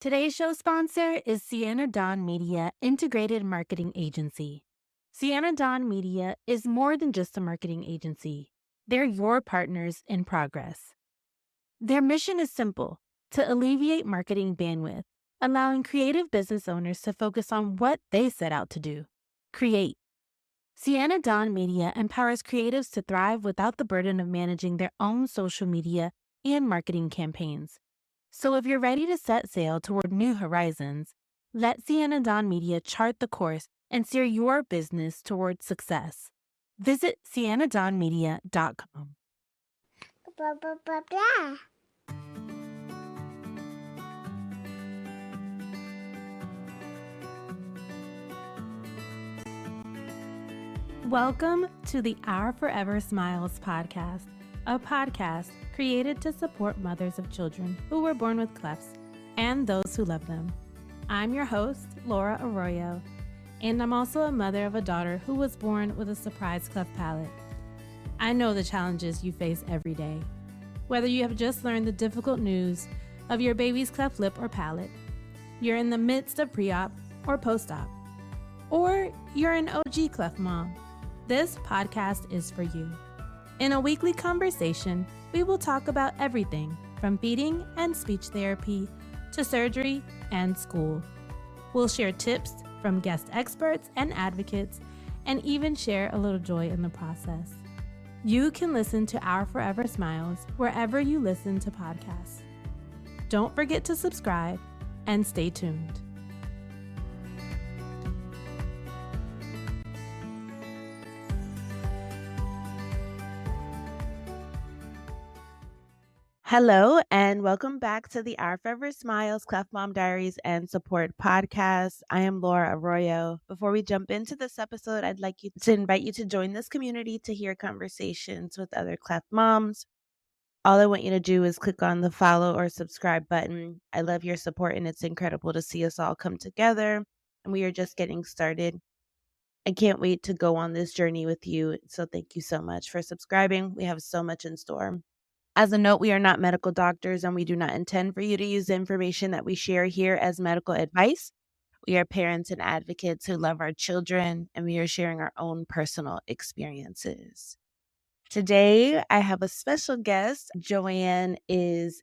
Today's show sponsor is Sienna Dawn Media Integrated Marketing Agency. Sienna Dawn Media is more than just a marketing agency. They're your partners in progress. Their mission is simple: to alleviate marketing bandwidth, allowing creative business owners to focus on what they set out to do: create. Sienna Dawn Media empowers creatives to thrive without the burden of managing their own social media and marketing campaigns. So if you're ready to set sail toward new horizons, let Sienna Dawn Media chart the course and steer your business toward success. Visit siennadawnmedia.com. Blah, blah, blah, blah. Welcome to the Our Forever Smiles podcast, a podcast created to support mothers of children who were born with clefts and those who love them. I'm your host, Laura Arroyo, and I'm also a mother of a daughter who was born with a surprise cleft palate. I know the challenges you face every day. Whether you have just learned the difficult news of your baby's cleft lip or palate, you're in the midst of pre-op or post-op, or you're an OG cleft mom, this podcast is for you. In a weekly conversation, we will talk about everything from feeding and speech therapy to surgery and school. We'll share tips from guest experts and advocates, and even share a little joy in the process. You can listen to Our Forever Smiles wherever you listen to podcasts. Don't forget to subscribe and stay tuned. Hello, and welcome back to the Our Forever Smiles Cleft Mom Diaries and Support podcast. I am Laura Arroyo. Before we jump into this episode, I'd like to invite you to join this community to hear conversations with other cleft moms. All I want you to do is click on the follow or subscribe button. I love your support, and it's incredible to see us all come together, and we are just getting started. I can't wait to go on this journey with you, so thank you so much for subscribing. We have so much in store. As a note, we are not medical doctors, and we do not intend for you to use the information that we share here as medical advice. We are parents and advocates who love our children, and we are sharing our own personal experiences. Today, I have a special guest. Joanne is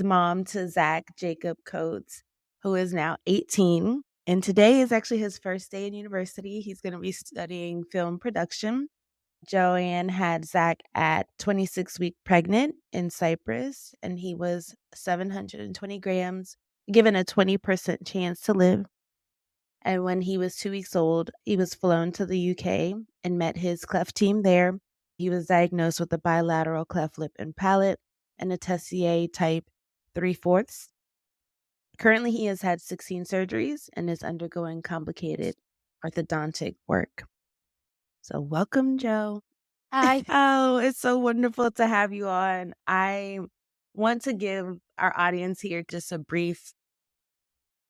mom to Zach Jacob Coates, who is now 18. And today is actually his first day in university. He's going to be studying film production. Joanne had Zach at 26-week pregnant in Cyprus, and he was 720 grams, given a 20% chance to live. And when he was 2 weeks old, he was flown to the UK and met his cleft team there. He was diagnosed with a bilateral cleft lip and palate and a Tessier type 3/4. Currently, he has had 16 surgeries and is undergoing complicated orthodontic work. So welcome, Joe. Hi. Oh, it's so wonderful to have you on. I want to give our audience here just a brief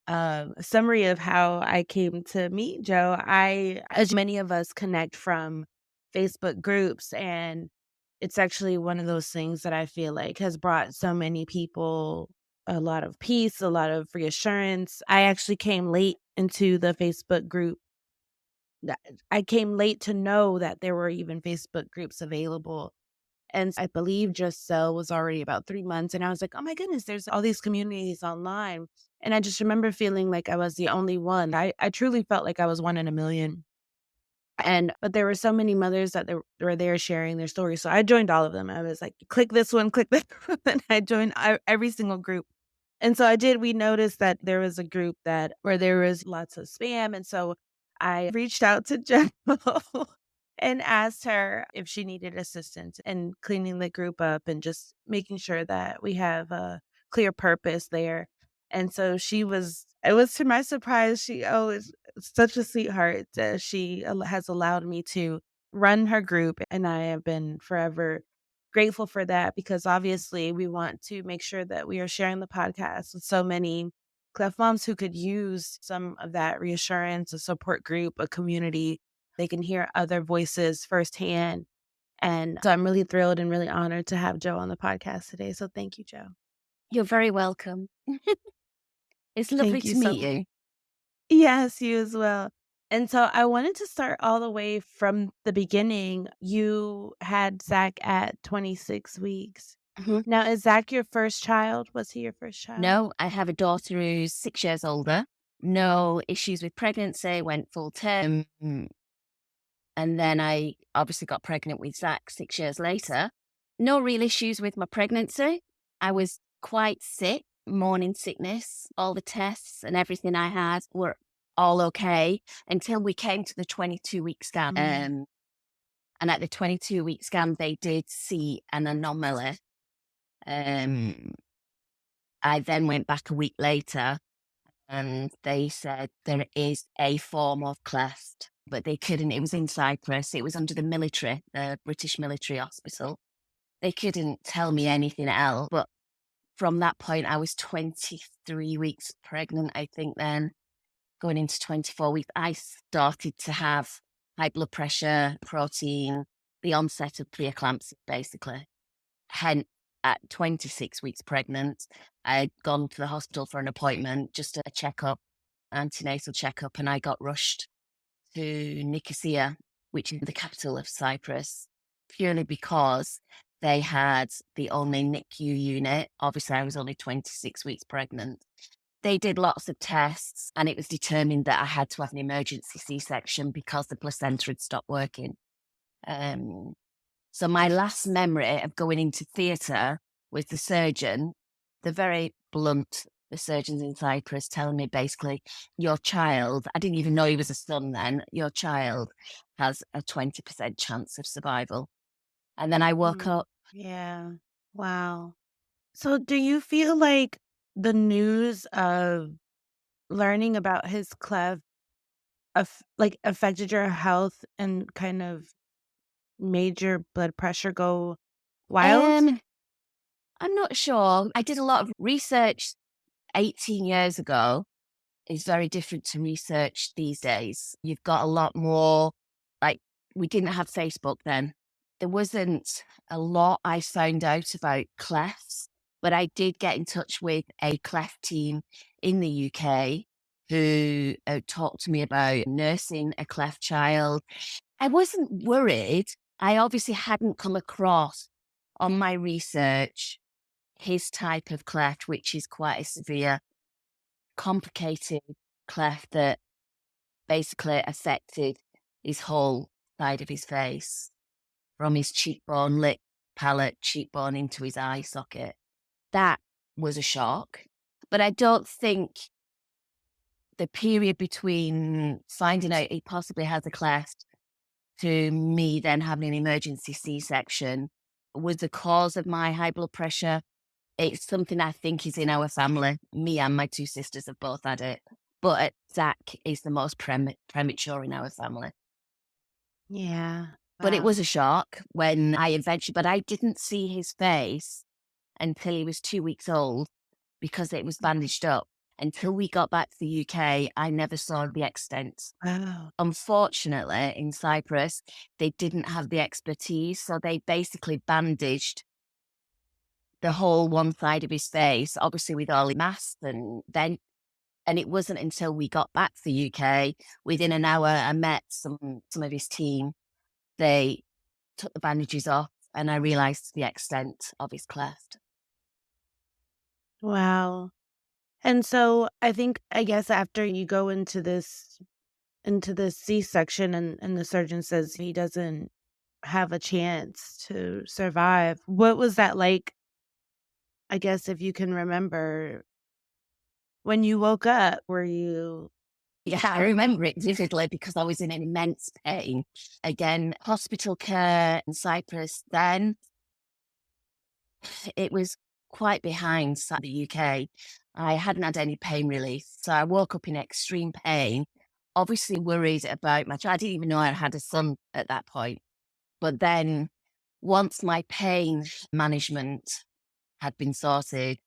summary of how I came to meet Joe. As many of us, connect from Facebook groups, and it's actually one of those things that I feel like has brought so many people a lot of peace, a lot of reassurance. I actually came late into the Facebook group. I came late to know that there were even Facebook groups available. And I believe Just Cell was already about 3 months. And I was like, oh my goodness, there's all these communities online. And I just remember feeling like I was the only one. I truly felt like I was one in a million. But there were so many mothers that were there sharing their stories. So I joined all of them. I was like, click this one, click that one. And I joined every single group. And so I did. We noticed that there was a group where there was lots of spam. And so I reached out to Jen and asked her if she needed assistance in cleaning the group up and just making sure that we have a clear purpose there. And so it was to my surprise, is such a sweetheart. She has allowed me to run her group, and I have been forever grateful for that, because obviously we want to make sure that we are sharing the podcast with so many cleft moms who could use some of that reassurance, a support group, a community. They can hear other voices firsthand. And so I'm really thrilled and really honored to have Joe on the podcast today. So thank you, Joe. You're very welcome. It's lovely Thank you to so meet much. you. Yes, you as well. And so I wanted to start all the way from the beginning. You had Zach at 26 weeks. Mhm. Now, is Zach your first child? Was he your first child? No, I have a daughter who's 6 years older. No issues with pregnancy, went full term, and then I obviously got pregnant with Zach 6 years later. No real issues with my pregnancy. I was quite sick, morning sickness. All the tests and everything I had were all okay until we came to the 22-week scan. Mm. And at the 22-week scan, they did see an anomaly. Um, I then went back a week later and they said there is a form of cleft, but they couldn't. It was in Cyprus. It was under the military, the British military hospital. They couldn't tell me anything else. But from that point, I was 23 weeks pregnant, I think, then going into 24 weeks, I started to have high blood pressure, protein, the onset of preeclampsia, basically. Hence, at 26 weeks pregnant, I'd gone to the hospital for an appointment, just a checkup, antenatal checkup, and I got rushed to Nicosia, which is the capital of Cyprus, purely because they had the only NICU unit. Obviously, I was only 26 weeks pregnant. They did lots of tests, and it was determined that I had to have an emergency C-section because the placenta had stopped working. Um, so my last memory of going into theatre was the surgeon, the very blunt, the surgeons in Cyprus telling me basically, your child, I didn't even know he was a son then, your child has a 20% chance of survival. And then I woke Mm. up. Yeah. Wow. So do you feel like the news of learning about his cleft affected your health and kind of made your blood pressure go wild? Um, I'm not sure. I did a lot of research 18 years ago is very different to research these days. You've got a lot more, like, we didn't have Facebook then. There wasn't a lot I found out about clefts, but I did get in touch with a cleft team in the UK who talked to me about nursing a cleft child. I wasn't worried. I obviously hadn't come across on my research his type of cleft, which is quite a severe, complicated cleft that basically affected his whole side of his face, from his cheekbone, lip, palate, cheekbone into his eye socket. That was a shock. But I don't think the period between finding out he possibly has a cleft to me then having an emergency C-section was the cause of my high blood pressure. It's something I think is in our family. Me and my two sisters have both had it, but Zach is the most premature in our family. Yeah. But it Wow. was a shock when I eventually, but I didn't see his face until he was 2 weeks old because it was bandaged up. Until we got back to the UK, I never saw the extent. Wow. Unfortunately, in Cyprus, they didn't have the expertise. So they basically bandaged the whole one side of his face, obviously with all the masks and it wasn't until we got back to the UK, within an hour, I met some of his team. They took the bandages off and I realized the extent of his cleft. Wow. And so I guess after you go into this C-section and the surgeon says he doesn't have a chance to survive, what was that like, I guess, if you can remember, when you woke up? Were you Yeah, I remember it vividly because I was in an immense pain. Again, hospital care in Cyprus then, it was quite behind the UK. I hadn't had any pain relief. So I woke up in extreme pain, obviously worried about my child. I didn't even know I had a son at that point. But then once my pain management had been sorted,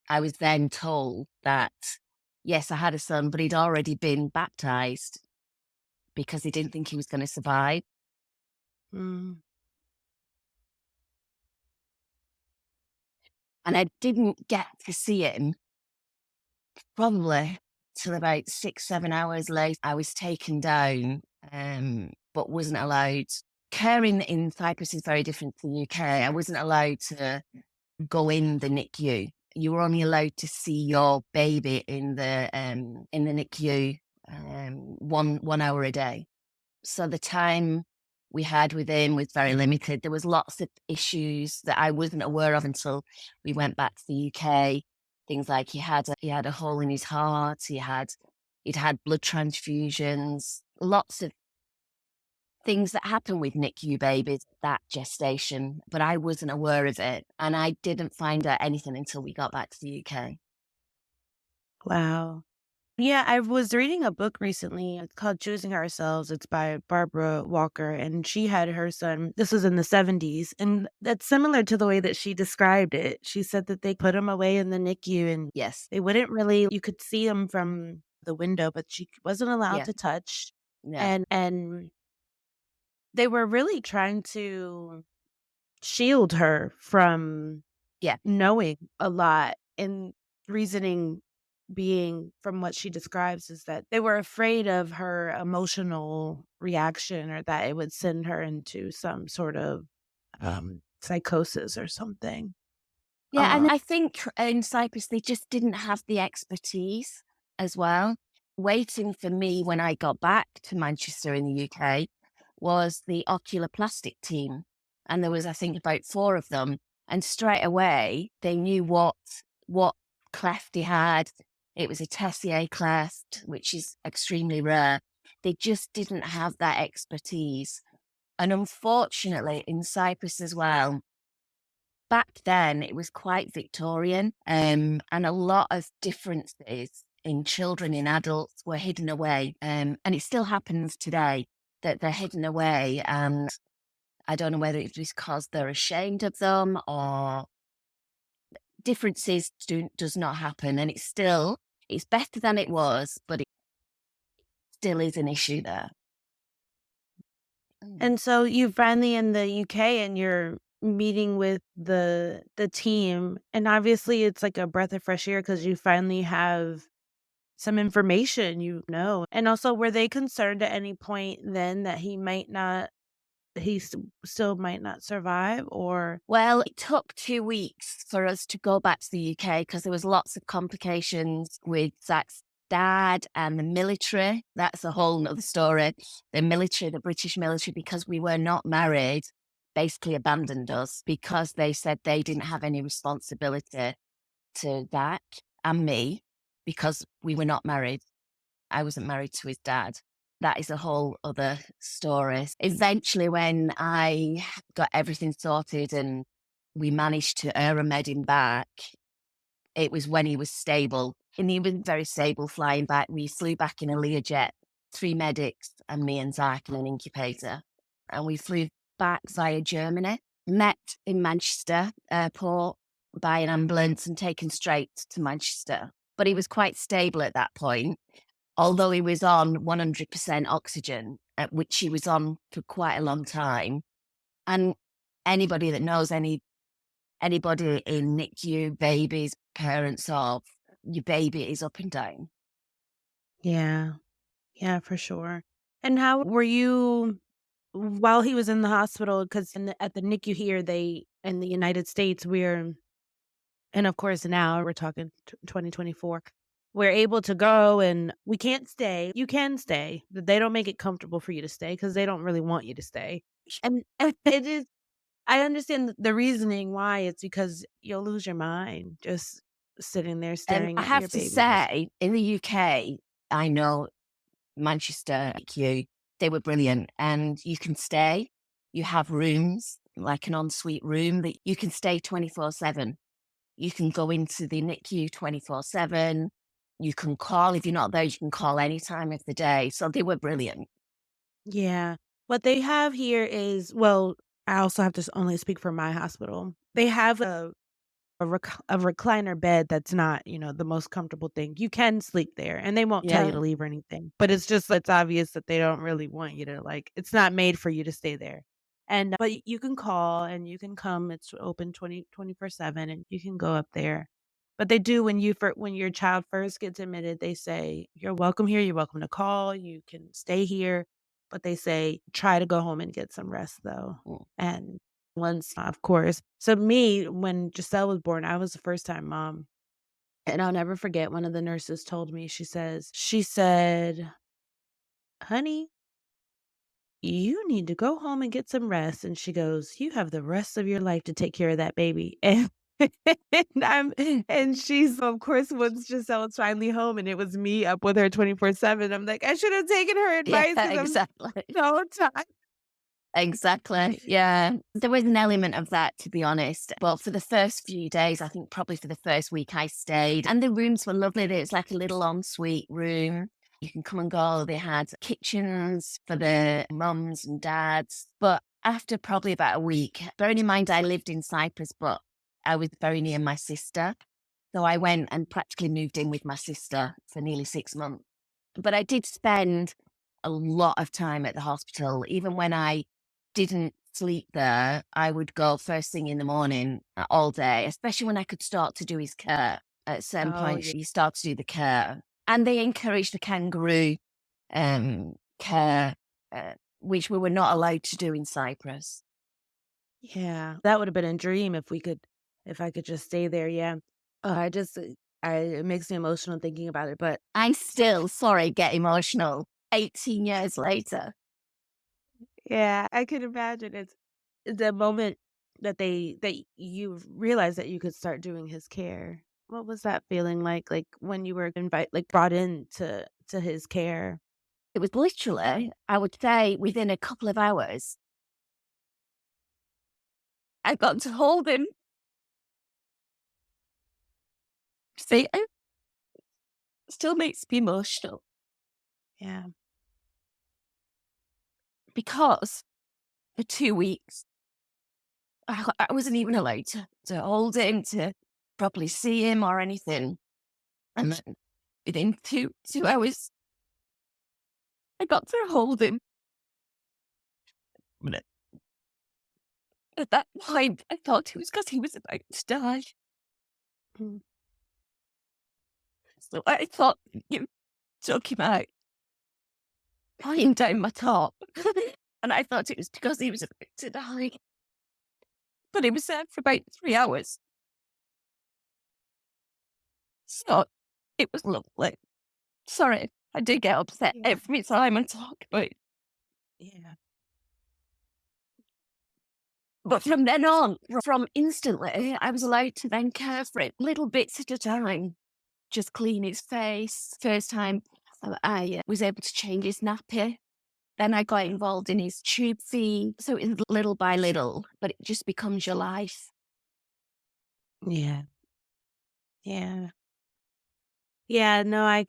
I was then told that, yes, I had a son, but he'd already been baptized because he didn't think he was going to survive. mm, And I didn't get to see him probably till about 6, 7 hours later, I was taken down, but wasn't allowed. Caring in Cyprus is very different to the UK. I wasn't allowed to go in the NICU. You were only allowed to see your baby in the NICU 1 hour a day. So the time we had with him was very limited. There was lots of issues that I wasn't aware of until we went back to the UK. Things like he had a hole in his heart. He'd had blood transfusions. Lots of things that happen with NICU babies that gestation, but I wasn't aware of it, and I didn't find out anything until we got back to the UK. Wow. Yeah, I was reading a book recently. It's called Choosing Ourselves. It's by Barbara Walker, and she had her son. This was in the 70s, and that's similar to the way that she described it. She said that they put him away in the NICU and Yes. they wouldn't really, you could see him from the window, but she wasn't allowed Yeah. to touch. Yeah. And they were really trying to shield her from Yeah. knowing a lot, and reasoning being from what she describes is that they were afraid of her emotional reaction or that it would send her into some sort of psychosis or something. Yeah, and I think in Cyprus, they just didn't have the expertise as well. Waiting for me when I got back to Manchester in the UK was the oculoplastic team. And there was, I think, about four of them. And straight away, they knew what cleft he had. It was a Tessier cleft, which is extremely rare. They just didn't have that expertise. And unfortunately, in Cyprus as well, back then it was quite Victorian, and a lot of differences in children, in adults were hidden away. And it still happens today that they're hidden away. And I don't know whether it's because they're ashamed of them or does not happen. And it's better than it was, but it still is an issue there. Mm. And so you finally in the UK and you're meeting with the team, and obviously it's like a breath of fresh air because you finally have some information, And also, were they concerned at any point then that he still might not survive, or Well, it took 2 weeks for us to go back to the UK because there was lots of complications with Zach's dad and the military. That's a whole nother story. The military, the British military, because we were not married, basically abandoned us because they said they didn't have any responsibility to Zach and me because we were not married. I wasn't married to his dad. That is a whole other story. Eventually, when I got everything sorted and we managed to aeromed him back, it was when he was stable. And he was very stable flying back. We flew back in a Learjet, three medics and me and Zach in an incubator. And we flew back via Germany, met in Manchester airport by an ambulance and taken straight to Manchester. But he was quite stable at that point, although he was on 100% oxygen, which he was on for quite a long time. And anybody that knows anybody in NICU, babies, parents of, your baby is up and down. yeah, yeah, for sure. And how were you while he was in the hospital? Because at the NICU here, they in the United States, and of course now we're talking 2024. We're able to go and we can't stay. You can stay, but they don't make it comfortable for you to stay because they don't really want you to stay. And it is, I understand the reasoning why. It's because you'll lose your mind just sitting there staring I at your have to baby. say, in the UK, I know Manchester, NICU, they were brilliant. And you can stay, you have rooms, like an ensuite room that you can stay 24/7. You can go into the NICU 24/7. You can call if you're not there, you can call any time of the day. So they were brilliant. Yeah. What they have here is, well, I also have to only speak for my hospital. They have a recliner bed that's not, the most comfortable thing. You can sleep there and they won't tell you Yeah. to leave or anything. But it's obvious that they don't really want you to, like, it's not made for you to stay there. And but you can call and you can come. It's open 24/7 and you can go up there. But they do when your child first gets admitted, they say, "You're welcome here, you're welcome to call, you can stay here," but they say, "Try to go home and get some rest, though." Mm. And once of course so me, when Giselle was born, I was a first-time mom, and I'll never forget one of the nurses told me, she said, "Honey, you need to go home and get some rest." And she goes, "You have the rest of your life to take care of that baby." And and she's of course, once Giselle was finally home and it was me up with her 24/7, I'm like, "I should have taken her Yeah, advice because I'm exactly. so tired." Exactly. Yeah. There was an element of that, to be honest. Well, for the first few days, I think probably for the first week I stayed, and the rooms were lovely. It was like a little ensuite room. You can come and go. They had kitchens for the mums and dads. But after probably about a week, bearing in mind I lived in Cyprus, but I was very near my sister. So I went and practically moved in with my sister for nearly 6 months. But I did spend a lot of time at the hospital. Even when I didn't sleep there, I would go first thing in the morning all day, especially when I could start to do his care. At some Oh, point, yeah. you start to do the care. And they encouraged the kangaroo care, which we were not allowed to do in Cyprus. Yeah. That would have been a dream if I could just stay there, yeah. I just it makes me emotional thinking about it, but I'm still, sorry, get emotional 18 years later. yeah, I can imagine it's the moment that you realized that you could start doing his care. What was that feeling like when you were brought in to his care? It was literally, I would say, within a couple of hours, I got to hold him. See, it still makes me emotional Yeah. because for 2 weeks, I wasn't even allowed to hold him, to properly see him or anything. And then within two hours, I got to hold him. But at that point, I thought it was because he was about to die. Mm. So I thought you took him out, lying down my top. And I thought it was because he was about to die. But he was there for about 3 hours. So it was lovely. Sorry, I do get upset Yeah. every time I talk about it. Yeah. But from then on, from instantly, I was allowed to then care for it little bits at a time. Just clean his face. First time I was able to change his nappy. Then I got involved in his tube feed. So it was little by little, but it just becomes your life. Yeah. Yeah. Yeah, no, I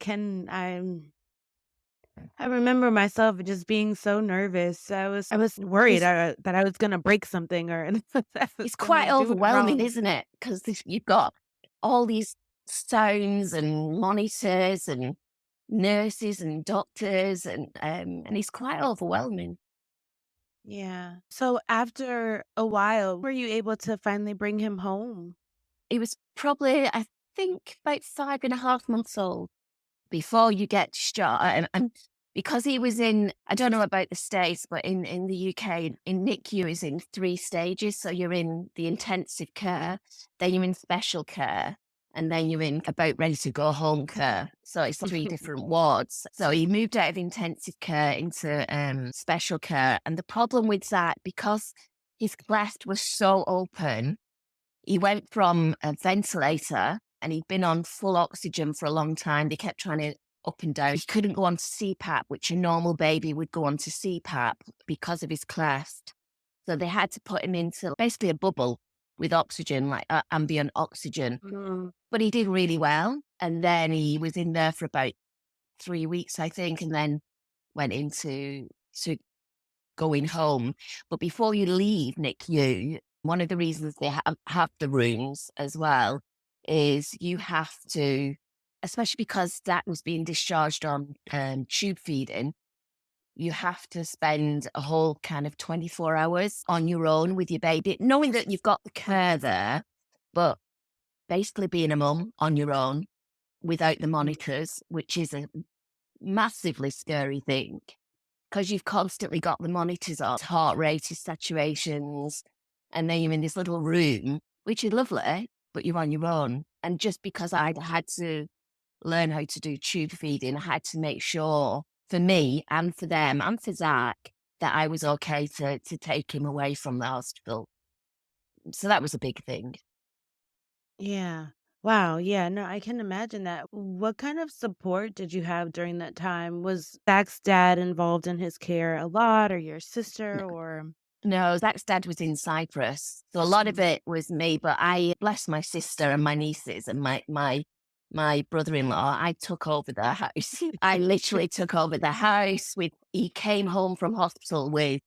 remember myself just being so nervous. I was worried It's that I was gonna break something or that I was it's gonna quite do it overwhelming, wrong. isn't it? Because you've got all these sounds and monitors and nurses and doctors, and it's quite overwhelming. Yeah. So after a while, were you able to finally bring him home? It was probably, I think, about 5.5 months old before you get discharged. And because he was in, I don't know about the States, but in the UK, in NICU is in 3 stages. So you're in the intensive care, then you're in special care, and then you're in about ready to go home care. So it's 3 different wards. So he moved out of intensive care into special care. And the problem with that, because his cleft was so open, he went from a ventilator and he'd been on full oxygen for a long time. They kept trying to up and down. He couldn't go on to CPAP, which a normal baby would go on to CPAP because of his cleft. So they had to put him into basically a bubble with oxygen, like ambient oxygen. Mm. But he did really well. And then he was in there for about 3 weeks, I think, and then went into to going home. But before you leave NICU, one of the reasons they have the rooms as well is you have to, especially because that was being discharged on tube feeding, you have to spend a whole kind of 24 hours on your own with your baby, knowing that you've got the care there, but basically being a mum on your own without the Mm. monitors, which is a massively scary thing because you've constantly got the monitors on, heart rate, is saturations, and then you're in this little room, which is lovely, but you're on your own. And just because I'd had to learn how to do tube feeding, I had to make sure for me and for them and for Zach that I was okay to take him away from the hospital. So that was a big thing. Yeah. Wow, yeah, no, I can imagine that. What kind of support did you have during that time? Was Zach's dad involved in his care a lot, or your sister, or No, Zach's dad was in Cyprus, so a lot of Mm. it was me. But I bless my sister and my nieces and my brother-in-law. I took over their house. I literally took over the house. With he came home from hospital with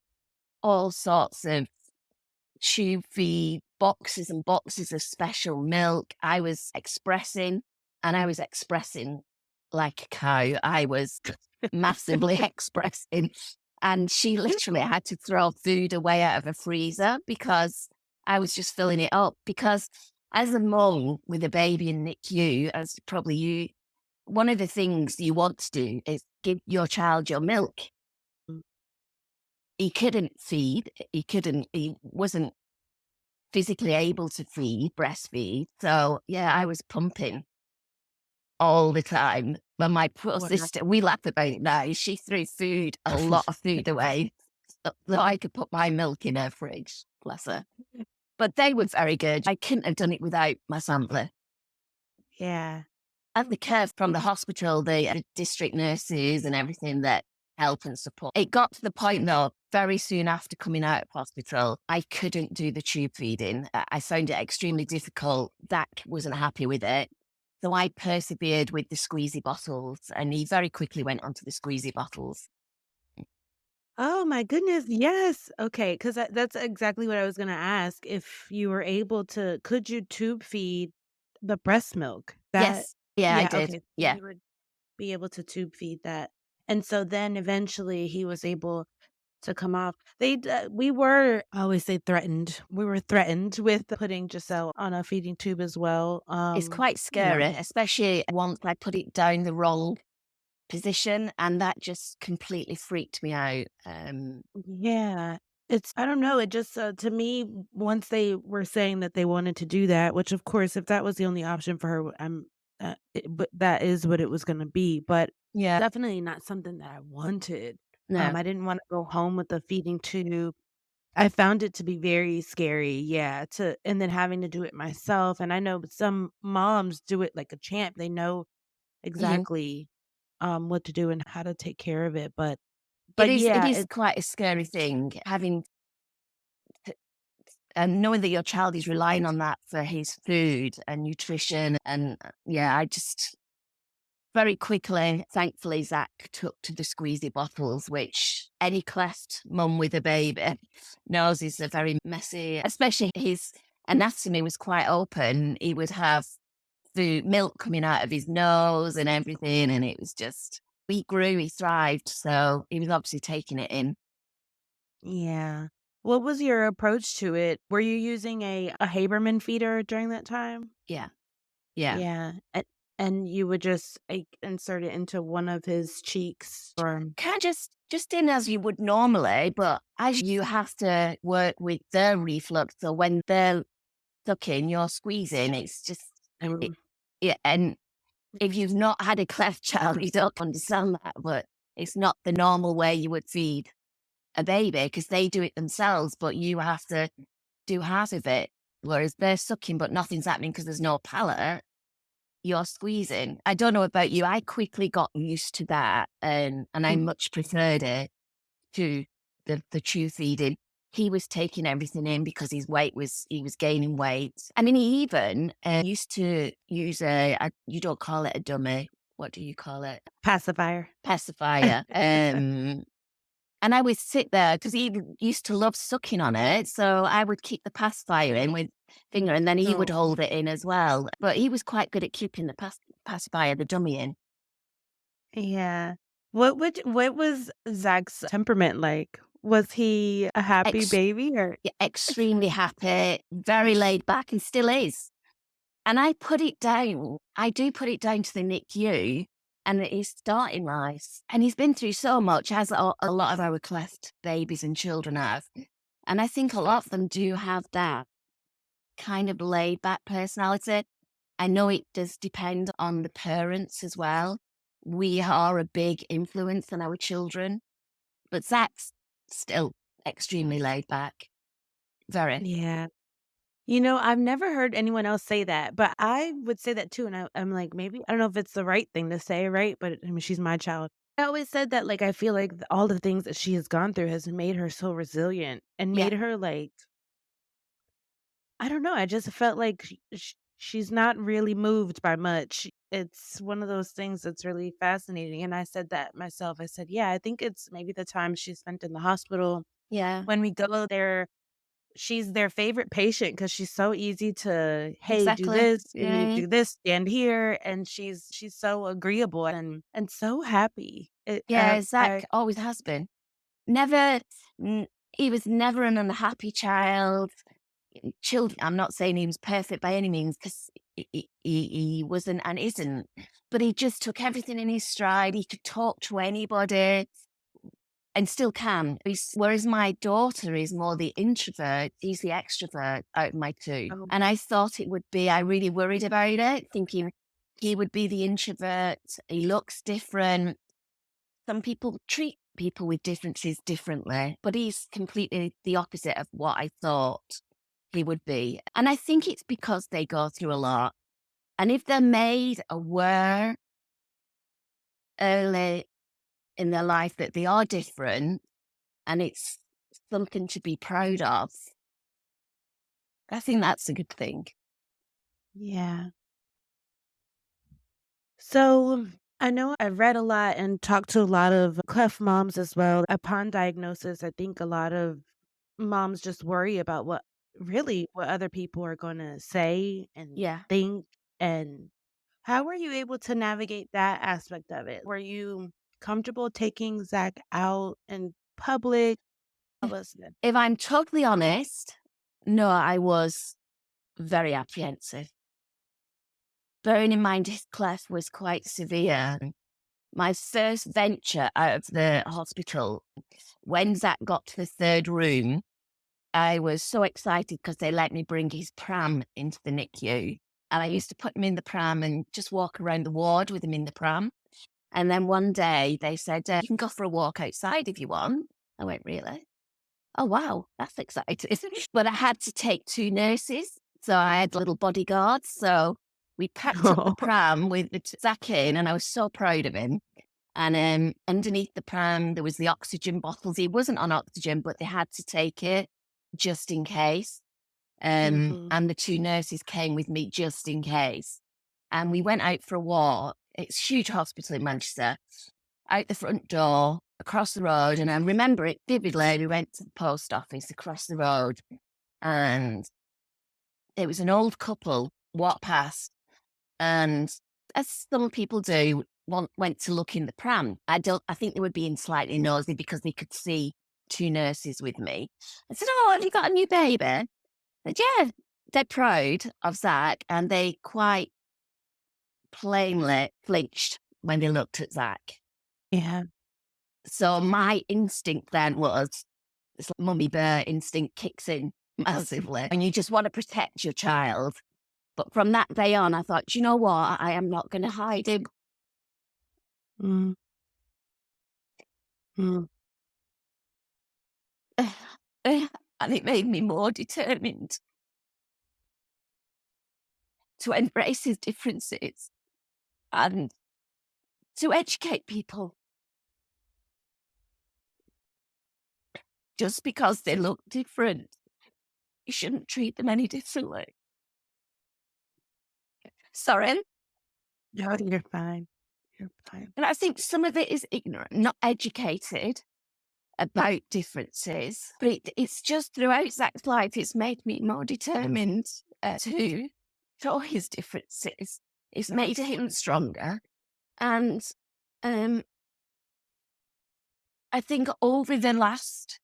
all sorts of tube feed, boxes and boxes of special milk. I was expressing, and I was expressing like a cow. I was massively expressing. And she literally had to throw food away out of a freezer because I was just filling it up. Because as a mum with a baby in NICU, as probably you, one of the things you want to do is give your child your milk. Mm. He couldn't feed. He wasn't physically able to feed, breastfeed. So yeah, I was pumping all the time. But my poor Wow. sister, we laugh about it now. She threw a lot of food away so I could put my milk in her fridge. Bless her. But they were very good. I couldn't have done it without my sampler. Yeah. And the care from the hospital, the district nurses and everything that help and support. It got to the point though, very soon after coming out of hospital, I couldn't do the tube feeding. I found it extremely difficult. Zach wasn't happy with it. So I persevered with the squeezy bottles and he very quickly went onto the squeezy bottles. Oh my goodness, yes. Okay, 'cause that's exactly what I was gonna ask, if you were able to could you tube feed the breast milk? That Yes. Yeah, I Yeah, did. okay, so Yeah. you would be able to tube feed that, and so then eventually he was able to come off. We were, I always say threatened. We were threatened with putting Giselle on a feeding tube as well, It's quite you know. scary, especially once I put it down the wrong position and that just completely freaked me out. Yeah. I don't know, it just, to me, once they were saying that they wanted to do that, which of course, if that was the only option for her, but that is what it was gonna be, but Yeah. definitely not something that I wanted. No. I didn't wanna go home with a feeding tube. I found it to be very scary, yeah, and then having to do it myself, and I know some moms do it like a champ. They know Mhm. exactly, what to do and how to take care of it, but It yeah, is quite a scary thing having to knowing that your child is relying on that for his food and nutrition and, yeah, I just very quickly, thankfully, Zach took to the squeezy bottles, which any Cleft mum with a baby knows is a very messy, especially his anatomy was quite open. He would have the milk coming out of his nose and everything, and it was just he grew, he thrived, so he was obviously taking it in. Yeah. What was your approach to it? Were you using a Haberman feeder during that time? Yeah, yeah. Yeah, and you would just, like, insert it into one of his cheeks or Kinda just in as you would normally, but as you have to work with their reflux, so when they're sucking, you're squeezing, it's just it um, yeah, and if you've not had a cleft child, you don't understand that, but it's not the normal way you would feed a baby because they do it themselves, but you have to do half of it, whereas they're sucking, but nothing's happening because there's no palate. You're squeezing. I don't know about you. I quickly got used to that, and I mm, much preferred it to the chew feeding. He was taking everything in because he was gaining weight. I mean, he even used to use you don't call it a dummy. What do you call it? pacifier. Pacifier. And I would sit there because he used to love sucking on it. So I would keep the pacifier in with finger and then he would Oh, hold it in as well. But he was quite good at keeping the pacifier, the dummy in. yeah. What was Zach's temperament like? Was he a happy Ex- baby or extremely happy, very laid back and still is. And I put it down. I do put it down to the NICU and his starting life. And he's been through so much, as a lot of our cleft babies and children have. And I think a lot of them do have that kind of laid back personality. I know it does depend on the parents as well. We are a big influence on our children, but Zach's still extremely laid back. Very. Yeah. I've never heard anyone else say that, but I would say that too, and I'm like, maybe I don't know if it's the right thing to say, right? But, I mean, she's my child. I always said that, like, I feel like all the things that she has gone through has made her so resilient and Yeah. made her, like, I don't know, I just felt like she's not really moved by much. It's one of those things that's really fascinating, and I said that myself. I said, "Yeah, I think it's maybe the time she spent in the hospital. Yeah. When we go there, she's their favorite patient because she's so easy to, "Hey, do Exactly. this, you need Yeah. to do this, stand here," and she's so agreeable and so happy. Yeah, I Zach always has been. Never, n he was never an unhappy child. Children, I'm not saying he was perfect by any means, 'cause he wasn't and isn't, but he just took everything in his stride. He could talk to anybody and still can. Whereas my daughter is more the introvert, he's the extrovert out of my two. Oh, And I thought it would be, I really worried about it, thinking he would be the introvert. He looks different. Some people treat people with differences differently, but he's completely the opposite of what I thought he would be. And I think it's because they go through a lot. And if they're made aware early in their life that they are different and it's something to be proud of, I think that's a good thing. yeah. So, I know I've read a lot and talked to a lot of cleft moms as well. Upon diagnosis, I think a lot of moms just worry about what other people are gonna say and Yeah. think, and how were you able to navigate that aspect of it? Were you comfortable taking Zach out in public? How was it? If I'm totally honest, no, I was very apprehensive. Bearing in mind his cleft was quite severe. My first venture out of the hospital, when Zach got to the third room, I was so excited because they let me bring his pram into the NICU. And I used to put him in the pram and just walk around the ward with him in the pram. And then one day they said, you can go for a walk outside if you want. I went, really? Oh, wow, that's exciting. But I had to take two nurses. So I had little bodyguards. So we packed up the pram with Zach in, and I was so proud of him. And underneath the pram, there was the oxygen bottles. He wasn't on oxygen, but they had to take it just in case. Mhm. And the two nurses came with me just in case. And we went out for a walk. It's a huge hospital in Manchester. Out the front door, across the road. And I remember it vividly. We went to the post office across the road, and it was an old couple walked past. And as some people do, went to look in the pram. I think they were being slightly nosy because they could see two nurses with me. I said, "Oh, have you got a new baby?" I said, "Yeah." They're proud of Zach, and they quite plainly flinched when they looked at Zach. Yeah. So my instinct then was, this mummy bear instinct kicks in massively, and you just want to protect your child. But from that day on, I thought, "Do you know what? I am not going to hide him." Mm, mm. And it made me more determined to embrace his differences and to educate people. Just because they look different, you shouldn't treat them any differently. Sorry. No, you're fine. You're fine. And I think some of it is ignorant, not educated about differences. But it's just throughout Zach's life, it's made me more determined to show his differences. It's made him stronger. And um, I think over the last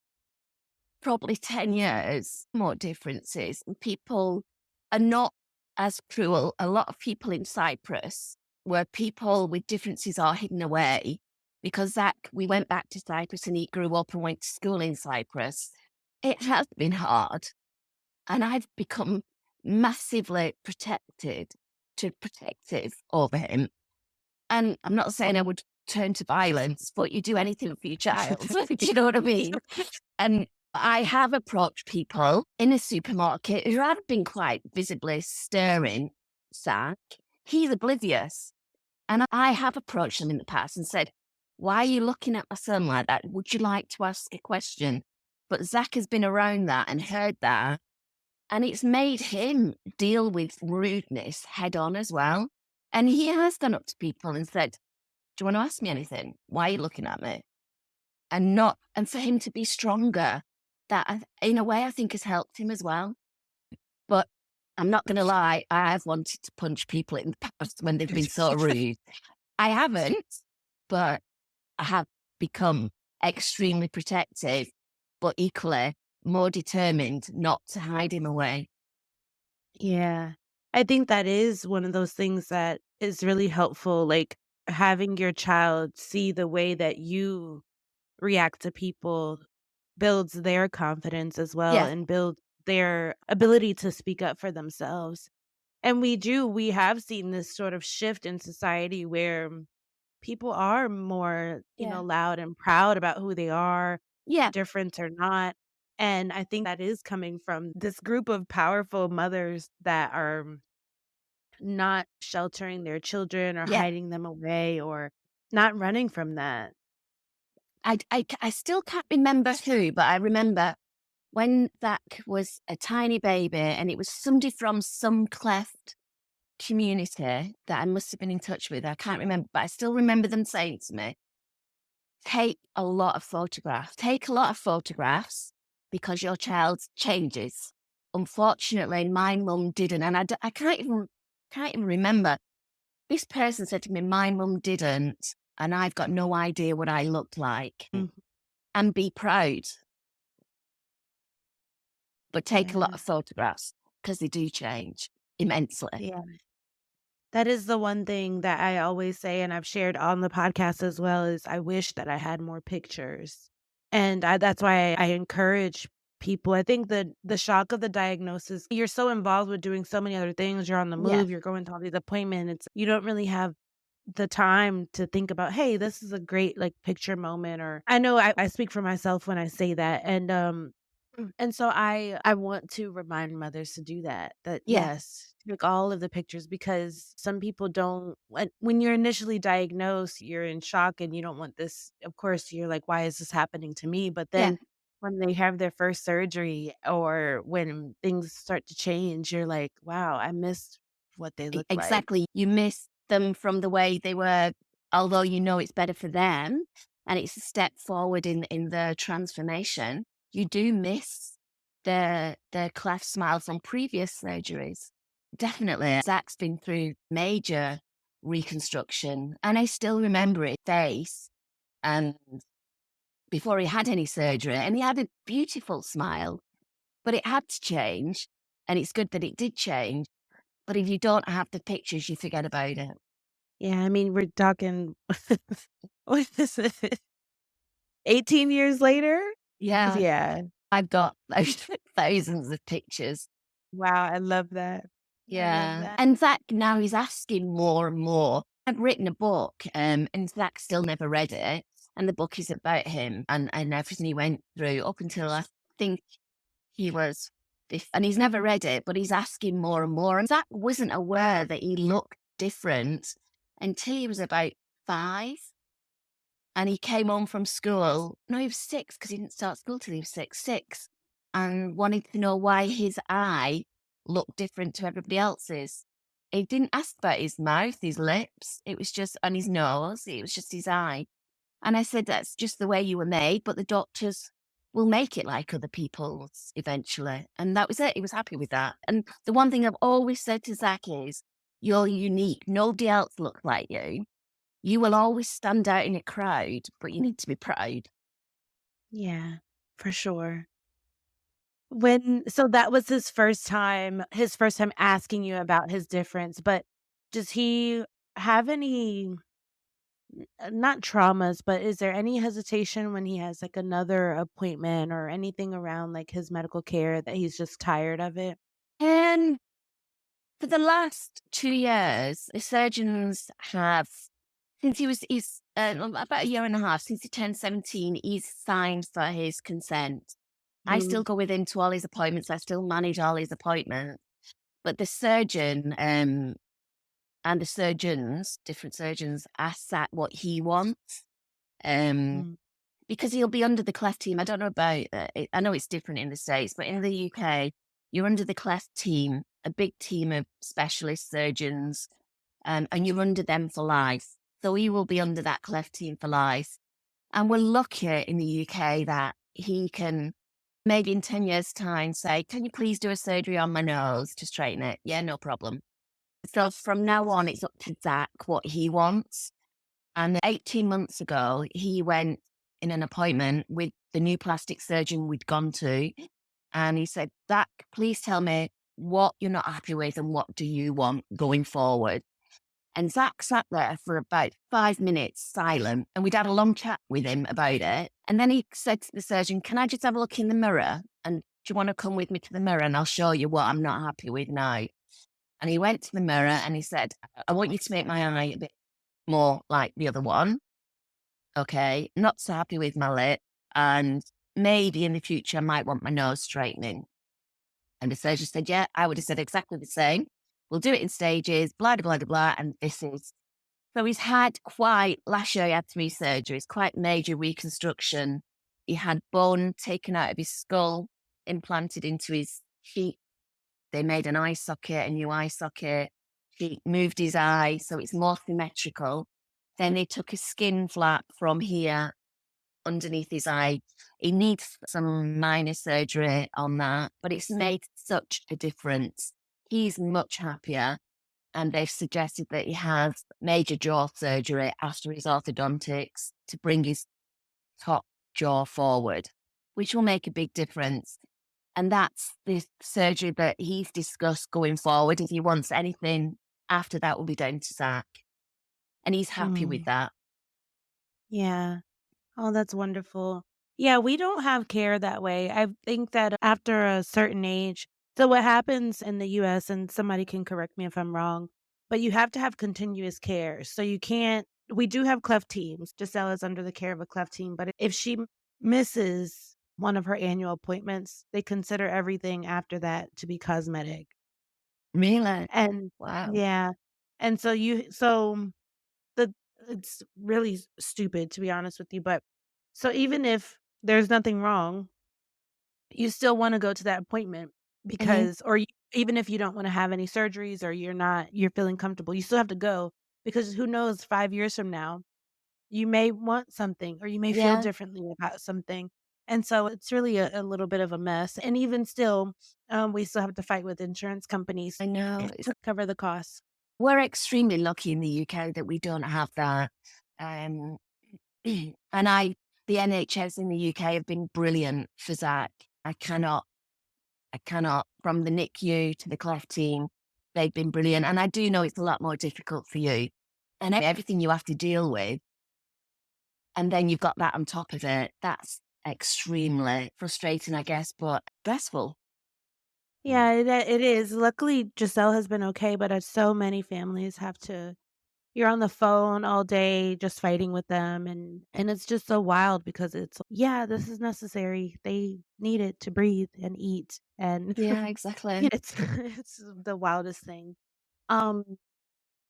probably 10 years, more differences. And people are not as cruel. A lot of people in Cyprus, where people with differences are hidden away, because Zach, we went back to Cyprus and he grew up and went to school in Cyprus. It has been hard. And I've become massively protective over him. And I'm not saying I would turn to violence, but you do anything for your child. Do you know what I mean? And I have approached people in a supermarket who have been quite visibly staring Zach. He's oblivious. And I have approached them in the past and said, why are you looking at my son like that? Would you like to ask a question? But Zach has been around that and heard that. And it's made him deal with rudeness head on as well. And he has gone up to people and said, do you want to ask me anything? Why are you looking at me? And for him to be stronger, in a way, I think has helped him as well. But I'm not going to lie, I have wanted to punch people in the past when they've been so rude. I haven't, but I have become extremely protective, but equally more determined not to hide him away. Yeah. I think that is one of those things that is really helpful, like, having your child see the way that you react to people builds their confidence as well Yeah, and builds their ability to speak up for themselves. And we have seen this sort of shift in society where people are more, yeah, loud and proud about who they are, yeah, different or not. And I think that is coming from this group of powerful mothers that are not sheltering their children or yeah. hiding them away or not running from that. I still can't remember who, but I remember when Zach was a tiny baby and it was somebody from some Cleft community that I must have been in touch with. I can't remember, but I still remember them saying to me, take a lot of photographs. Take a lot of photographs because your child changes. Unfortunately, my mum didn't. And I can't even remember. This person said to me, my mum didn't. And I've got no idea what I looked like. Mhm. And be proud, but take a lot Yeah. of photographs because they do change immensely. Yeah. That is the one thing that I always say, and I've shared on the podcast as well, is I wish that I had more pictures. And that's why I encourage people. I think the shock of the diagnosis, you're so involved with doing so many other things. You're on the Yeah, move, you're going to all these appointments. You don't really have the time to think about, hey, this is a great like picture moment. Or I know I speak for myself when I say that. And so I want to remind mothers to do that. That yeah, yes, take all of the pictures because some people don't when you're initially diagnosed, you're in shock and you don't want this. Of course, you're like, why is this happening to me? But yeah. then when they have their first surgery or when things start to change, you're like, wow, I missed what they look like. Exactly. You miss them from the way they were, although you know it's better for them and it's a step forward in their transformation. You do miss their cleft smile from previous surgeries. Definitely. Zach's been through major reconstruction and I still remember his face and before he had any surgery and he had a beautiful smile, but it had to change. And it's good that it did change. But if you don't have the pictures, you forget about it. Yeah, I mean, we're talking what is it? 18 years later? Yeah, Yeah. I've got thousands of pictures. Wow, I love that. I love Yeah. that. And Zach now he's asking more and more. I've written a book, and Zach still never read it. And the book is about him and everything he went through up until I think he was and he's never read it, but he's asking more and more. And Zach wasn't aware that he looked different until he was about 5. And he came home from school. No, he was 6 because he didn't start school till he was 6, and wanted to know why his eye looked different to everybody else's. He didn't ask about his mouth, his lips. It was just on his nose. It was just his eye. And I said, that's just the way you were made, but the doctors will make it like other people's eventually. And that was it. He was happy with that. And the one thing I've always said to Zach is, you're unique. Nobody else looks like you. You will always stand out in a crowd, but you need to be proud. Yeah, for sure. So that was his first time asking you about his difference, but does he have any, not traumas, but is there any hesitation when he has, like, another appointment or anything around, like, his medical care that he's just tired of it? Um, for the last 2 years, the surgeons have since he's, about a year and a half, since he turned 17, he's signed for his consent. I still Mm, go with him to all his appointments, I still manage all his appointments, but the surgeon, and the surgeons, different surgeons, ask that what he wants, um, mm, because he'll be under the Cleft team. I don't know about, I know it's different in the States, but in the UK, you're under the Cleft team, a big team of specialist surgeons, and you're under them for life. So he will be under that Cleft team for life. And we're lucky in the UK that he can maybe in 10 years' time say, can you please do a surgery on my nose to straighten it? Yeah, no problem. So from now on, it's up to Zach what he wants. And 18 months ago, he went in an appointment with the new plastic surgeon we'd gone to. And he said, Zach, please tell me what you're not happy with and what do you want going forward. And Zach sat there for about 5 minutes silent, and we'd had a long chat with him about it. And then he said to the surgeon, can I just have a look in the mirror? And do you want to come with me to the mirror and I'll show you what I'm not happy with now? And he went to the mirror and he said, I want you to make my eye a bit more like the other one. Okay. Not so happy with my lip. And maybe in the future, I might want my nose straightening. And the surgeon said, yeah, I would have said exactly the same. We'll do it in stages, blah, blah, blah, blah. And this is so he's had quite, last year he had 3 surgeries, quite major reconstruction. He had bone taken out of his skull, implanted into his cheek. They made an eye socket, a new eye socket. He moved his eye, so it's more symmetrical. Then they took a skin flap from here underneath his eye. He needs some minor surgery on that, but it's made such a difference. He's much happier. And they've suggested that he has major jaw surgery after his orthodontics to bring his top jaw forward, which will make a big difference. And that's the surgery that he's discussed going forward. If he wants anything after that, will be down to Zach. And he's happy with mm, that. yeah. Oh, that's wonderful. Yeah, we don't have care that way. I think that after a certain age, so what happens in the US, and somebody can correct me if I'm wrong, but you have to have continuous care. So you can't, we do have cleft teams. Giselle is under the care of a cleft team, but if she misses one of her annual appointments, they consider everything after that to be cosmetic. Really? And Wow. yeah. And so the it's really stupid, to be honest with you, but so even if there's nothing wrong, you still wanna go to that appointment Hmm. because, or even if you don't wanna have any surgeries or you're feeling comfortable, you still have to go because who knows, 5 years from now, you may want something or you may feel Yeah, differently about something, and so it's really a little bit of a mess, and even still, we still have to fight with insurance companies I know. to cover the costs. We're extremely lucky in the UK that we don't have that. Um, and the NHS in the UK have been brilliant for Zach. I cannot, I cannot, from the NICU to the Cleft team, they've been brilliant. And I do know it's a lot more difficult for you and everything you have to deal with. And then you've got that on top of it. That's extremely frustrating, I guess, but stressful. Yeah, it is. Luckily, Giselle has been okay, but so many families have to, you're on the phone all day just fighting with them, and it's just so wild because it's, yeah, this is necessary. They need it to breathe and eat, and Yeah, exactly. it's the wildest thing. Um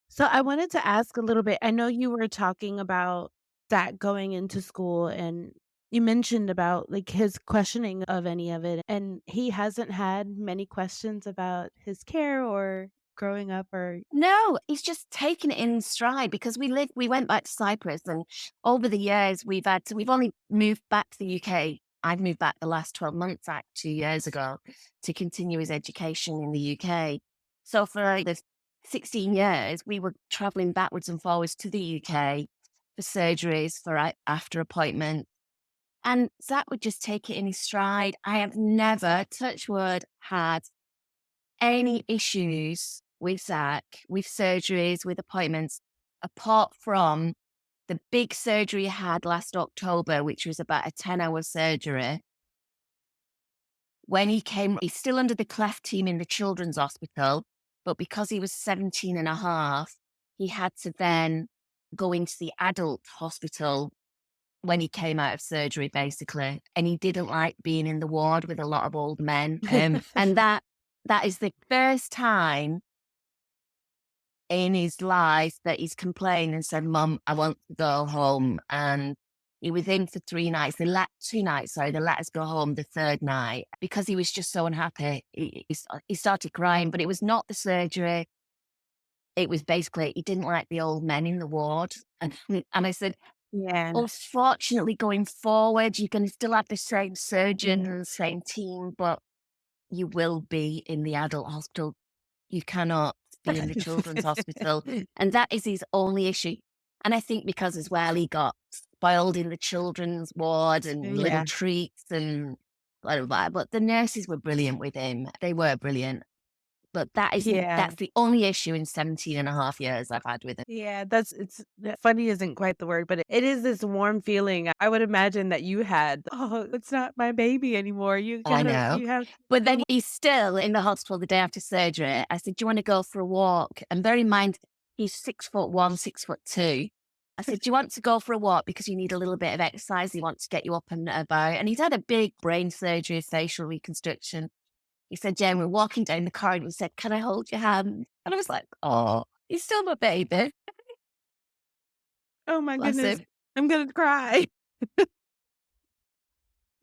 so I wanted to ask a little bit. I know you were talking about that going into school, and you mentioned about, like, his questioning of any of it, and he hasn't had many questions about his care or growing up or. No, he's just taken it in stride because we went back to Cyprus and over the years we've only moved back to the UK. I've moved back the last 12 months, 2 years ago, to continue his education in the UK. So for the 16 years, we were traveling backwards and forwards to the UK for surgeries, for after appointments. And Zach would just take it in his stride. I have never, touch wood, had any issues with Zach, with surgeries, with appointments, apart from the big surgery he had last October, which was about a 10-hour surgery. When he came, he's still under the Cleft team in the children's hospital, but because he was 17 and a half, he had to then go into the adult hospital when he came out of surgery, basically. And he didn't like being in the ward with a lot of old men. And that is the first time in his life that he's complained and said, Mum, I want to go home. And he was in for 3 nights. 2 nights, sorry. They let us go home the third night because he was just so unhappy. He started crying, but it was not the surgery. It was basically, he didn't like the old men in the ward. And I said, Yeah. unfortunately, going forward, you're going to still have the same surgeon and the same team, but you will be in the adult hospital. You cannot be in the children's hospital. And that is his only issue. And I think because as well, he got spoiled in the children's ward and little Yeah. treats and blah, blah, blah. But the nurses were brilliant with him. They were brilliant. But Yeah. that's the only issue in 17 and a half years I've had with him. Yeah, funny isn't quite the word, but it is this warm feeling I would imagine that you had. "Oh, it's not my baby anymore. I know. You have But to." then he's still in the hospital the day after surgery. I said, do you want to go for a walk? And bear in mind, he's 6'1", 6'2". I said, do you want to go for a walk because you need a little bit of exercise? He wants to get you up and about. And he's had a big brain surgery, facial reconstruction. He said, Jen, we're walking down the corridor. He said, can I hold your hand? And I was like, oh, he's still my baby. Oh my Bless goodness, him. I'm gonna cry.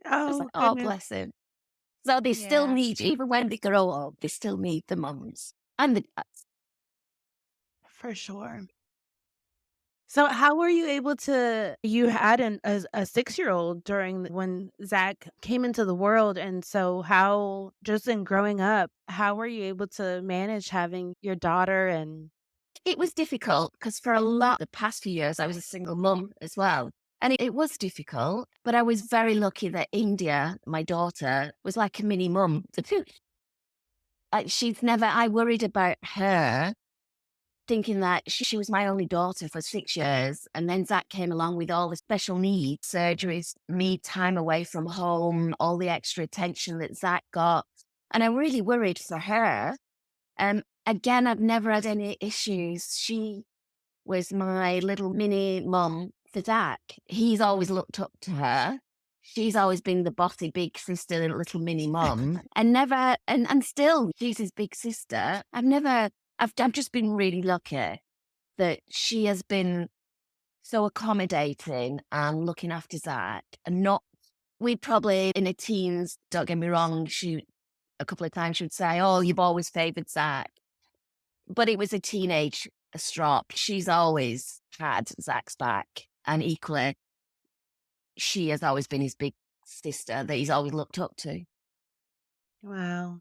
I was Oh like, oh, goodness. bless him. So they still Yeah, need you, even when they grow up, they still need the mums and the dads. for sure. So how were you able to you had a 6-year-old during when Zach came into the world, and so how just in growing up, how were you able to manage having your daughter and It was difficult because for a lot the past few years, I was a single mum as well. And it was difficult, but I was very lucky that India, my daughter, was like a mini mum. I worried about her thinking that she was my only daughter for 6 years. And then Zach came along with all the special needs, surgeries, me time away from home, all the extra attention that Zach got. And I really worried for her. Again, I've never had any issues. She was my little mini mum for Zach. He's always looked up to her. She's always been the bossy big sister, the little mini mum, and never, and still she's his big sister. I've just been really lucky that she has been so accommodating and looking after Zach and not, we probably in her teens, don't get me wrong, a couple of times she would say, oh, you've always favored Zach. But it was a teenage strop. She's always had Zach's back. And equally, she has always been his big sister that he's always looked up to. wow.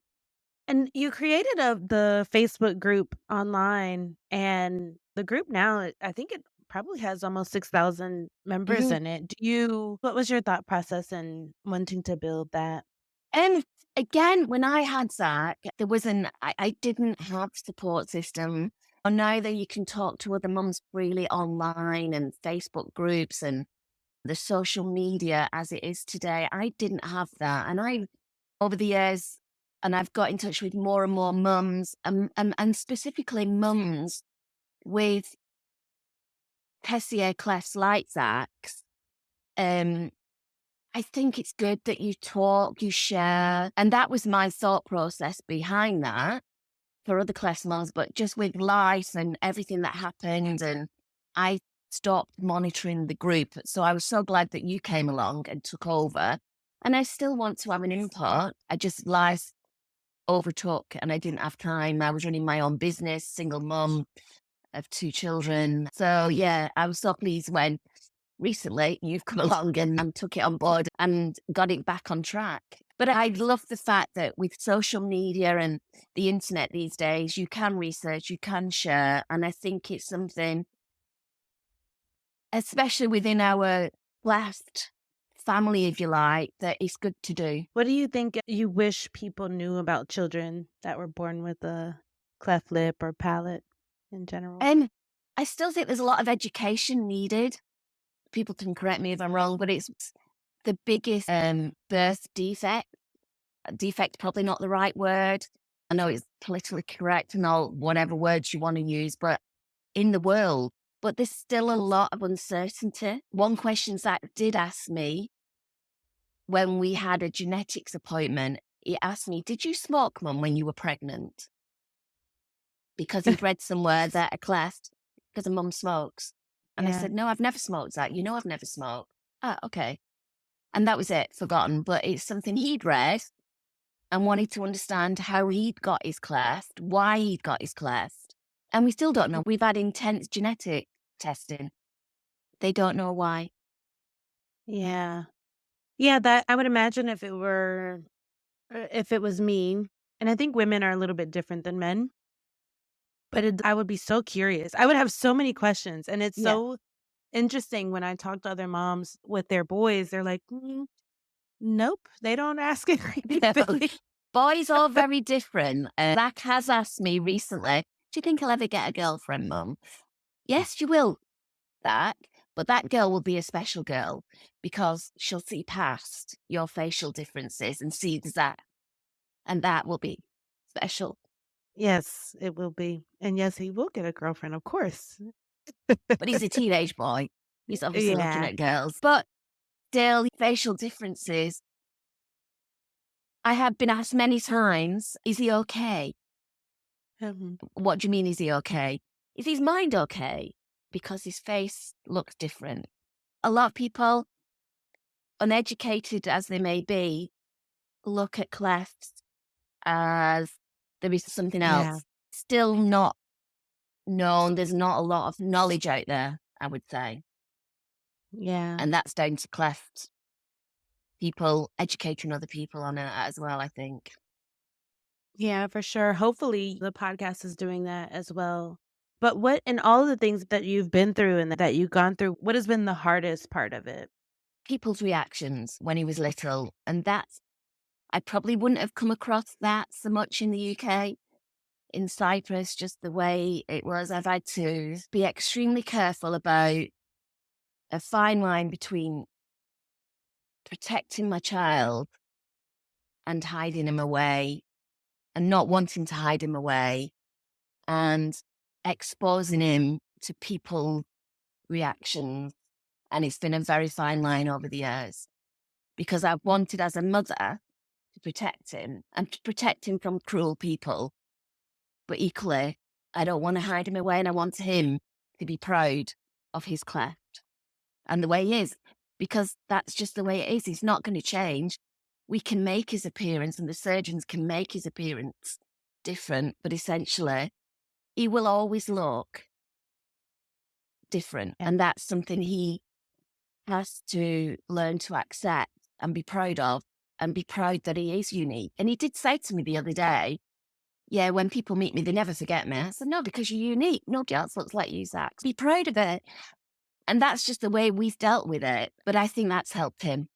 And you created the Facebook group online, and the group now, I think it probably has almost 6,000 members Mhm. in it. What was your thought process in wanting to build that? And again, when I had Zach, I didn't have support system. And now that you can talk to other mums freely online and Facebook groups and the social media as it is today, I didn't have that. And over the years, and I've got in touch with more and more mums and specifically mums with Tessier clefts like Zach's. Um, I think it's good that you talk, you share. And that was my thought process behind that for other class mums, but just with life and everything that happened. And I stopped monitoring the group. So I was so glad that you came along and took over. And I still want to have an input. Life overtook and I didn't have time. I was running my own business, single mum of 2 children. So yeah, I was so pleased when recently you've come along and took it on board and got it back on track. But I love the fact that with social media and the internet these days, you can research, you can share. And I think it's something, especially within our left family, if you like, that is good to do. What do you think you wish people knew about children that were born with a cleft lip or palate in general? And I still think there's a lot of education needed. People can correct me if I'm wrong, but it's the biggest birth defect. Defect, probably not the right word. I know it's politically correct and all whatever words you want to use, but in the world, but there's still a lot of uncertainty. One question Zach did ask me when we had a genetics appointment, he asked me, "Did you smoke, Mum, when you were pregnant?" Because he'd read somewhere that a cleft, because a mum smokes. And I Yeah. said, "No, I've never smoked, Zach. You know I've never smoked." Ah, okay. And that was it, forgotten. But it's something he'd read and wanted to understand how he'd got his cleft, why he'd got his cleft. And we still don't know. We've had intense genetic testing. They don't know why. Yeah. Yeah, that I would imagine if it was me, and I think women are a little bit different than men, but I would be so curious. I would have so many questions, and it's Yeah. so interesting when I talk to other moms with their boys, they're like, "Mm, nope, they don't ask anything." Boys are very different. Zach has asked me recently, "Do you think I'll ever get a girlfriend, Mum?" Yes, you will, Zach, but that girl will be a special girl because she'll see past your facial differences and see the Zach, and that will be special. Yes, it will be, and yes, he will get a girlfriend, of course. But he's a teenage boy. He's obviously looking Yeah. at girls, but still, facial differences. I have been asked many times, "Is he okay?" Mhm. What do you mean, is he okay? Is his mind okay? Because his face looks different. A lot of people, uneducated as they may be, look at clefts as there is something Yeah, else. Still not known. There's not a lot of knowledge out there, I would say. yeah. And that's down to cleft people educating other people on it as well, I think. Yeah, for sure. Hopefully, the podcast is doing that as well. But what in all of the things that you've been through and that you've gone through, what has been the hardest part of it? People's reactions when he was little. And that's, I probably wouldn't have come across that so much in the UK. In Cyprus, just the way it was, I've had to be extremely careful about a fine line between protecting my child and hiding him away and not wanting to hide him away and exposing him to people's reactions. And it's been a very fine line over the years because I've wanted as a mother to protect him and to protect him from cruel people. But equally, I don't want to hide him away and I want him to be proud of his cleft and the way he is because that's just the way it is. He's not going to change. We can make his appearance and the surgeons can make his appearance different, but essentially, he will always look different. Yeah. And that's something he has to learn to accept and be proud of and be proud that he is unique. And he did say to me the other day, "Yeah, when people meet me, they never forget me." I said, "No, because you're unique. Nobody else looks like you, Zach. Be proud of it." And that's just the way we've dealt with it. But I think that's helped him.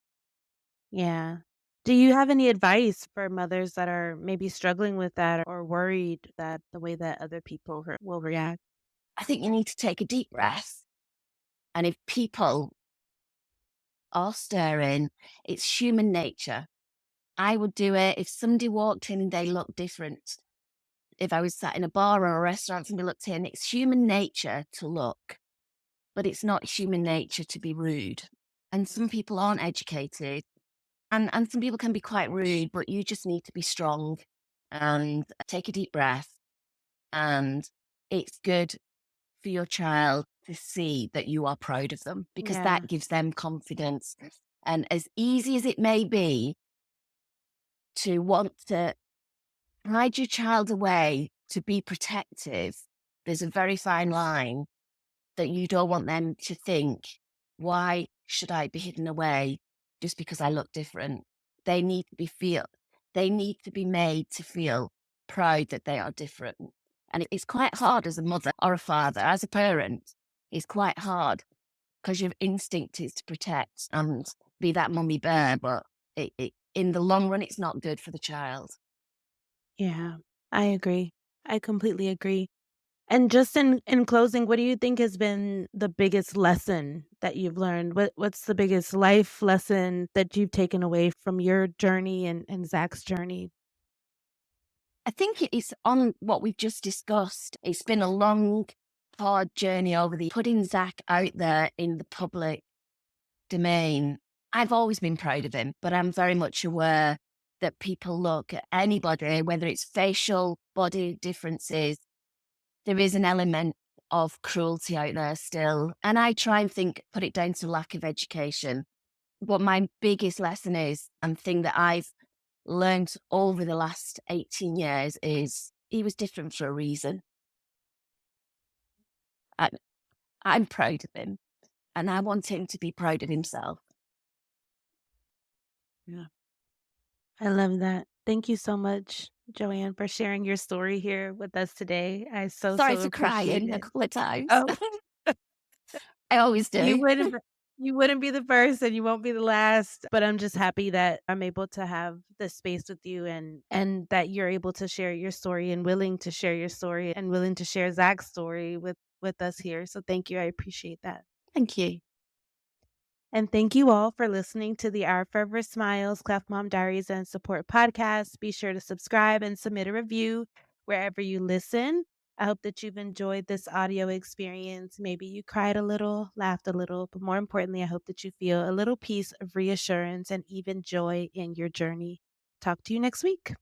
Yeah. Do you have any advice for mothers that are maybe struggling with that or worried that the way that other people will react? I think you need to take a deep breath. And if people are staring, it's human nature. I would do it if somebody walked in and they looked different. If I was sat in a bar or a restaurant, somebody looked in, it's human nature to look, but it's not human nature to be rude. And some people aren't educated, and some people can be quite rude, but you just need to be strong and take a deep breath. And it's good for your child to see that you are proud of them because Yeah. that gives them confidence. And as easy as it may be to want to hide your child away to be protective, there's a very fine line that you don't want them to think, why should I be hidden away just because I look different? They need to be feel they need to be made to feel proud that they are different. And it's quite hard as a mother or a father, as a parent, it's quite hard because your instinct is to protect and be that mummy bear, but in the long run, it's not good for the child. Yeah, I agree. I completely agree. And just in closing, what do you think has been the biggest lesson that you've learned? What's the biggest life lesson that you've taken away from your journey and Zach's journey? I think it is on what we've just discussed. It's been a long, hard journey over the putting Zach out there in the public domain. I've always been proud of him, but I'm very much aware that people look at anybody, whether it's facial, body differences, there is an element of cruelty out there still. And I try and put it down to lack of education. But my biggest lesson is, and thing that I've learned over the last 18 years is he was different for a reason. I, I'm proud of him and I want him to be proud of himself. Yeah. I love that. Thank you so much, Joanne, for sharing your story here with us today. I Sorry so for appreciate crying a it. couple of times. Oh, I always you do. wouldn't b you wouldn't be the first and you won't be the last, but I'm just happy that I'm able to have this space with you and that you're able to share your story and willing to share your story and willing to share Zach's story with us here. So thank you. I appreciate that. Thank you. And thank you all for listening to the Our Forever Smiles, Cleft Mom Diaries and Support podcast. Be sure to subscribe and submit a review wherever you listen. I hope that you've enjoyed this audio experience. Maybe you cried a little, laughed a little, but more importantly, I hope that you feel a little piece of reassurance and even joy in your journey. Talk to you next week.